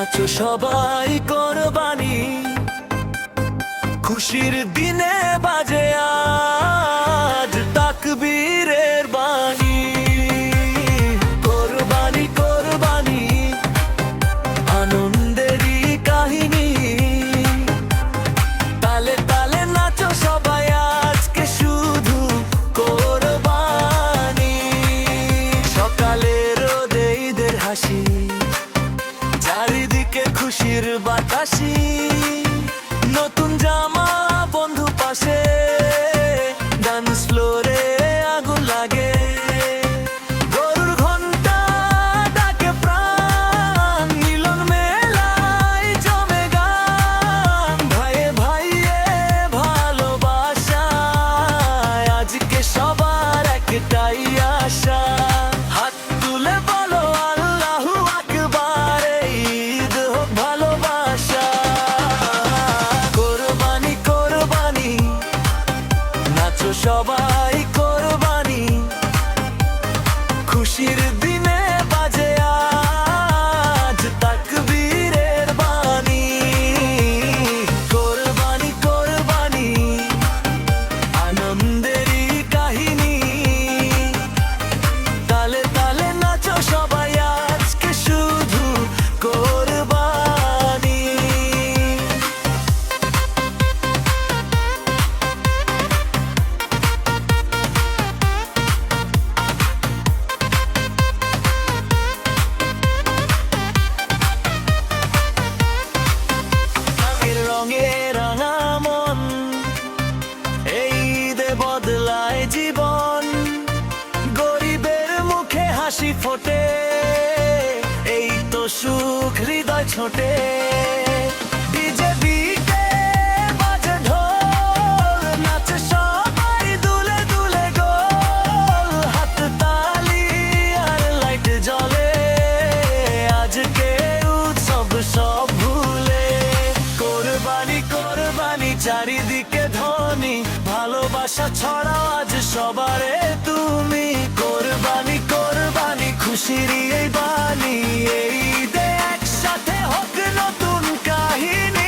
নাচো সবাই কোরবানি, খুশির দিনে বাজে আজ তাকবীরের বাণী। কোরবানি কোরবানি আনন্দেরই কাহিনী, তালে তালে নাচো সবাই আজকে শুধু কোরবানি। সকালে রোদে ঈদের হাসি, চারিদিকে খুশির বাতাসি, নতুন জামা বন্ধু পাশে, ডান্স ফ্লোরে আগুন লাগে, গরুর ঘন্টা ডাকে প্রাণ, মিলন মেলায় জমে গান, ভাইয়ে ভাইয়ে ভালোবাসায় আজকে সবার একটাই আশা। হাত তুলে বলো আল্লাহু আকবার, ঈদ হোক ভালোবাসা। কোরবানি কোরবানি নাচো সবাই কোরবানি, খুশির দিনে বাজে আজ তাকবীরের বাণী। কোরবানি কোরবানি আনন্দেরই কাহিনী, তালে তালে নাচো সবাই আজকে শুধু কোরবানি। রঙে রাঙা মন, এই ঈদে বদলায় জীবন, গরিবের মুখে হাসি ফোটে, এই তো সুখ হৃদয় ছোটে। ডিজে বিটে বাজে ঢোল, নাচে সবাই দুলে দুলে গোল, হাত তালি আর লাইট জ্বলে, আজকে উৎসব সব ভুলে। কোরবানি কোরবানি চারিদিকে ধ্বনি, ভালোবাসা ছড়াও আজ সবারে তুমি। কোরবানি কোরবানি খুশির এই বাণী, এই ঈদে একসাথে হোক নতুন কাহিনী।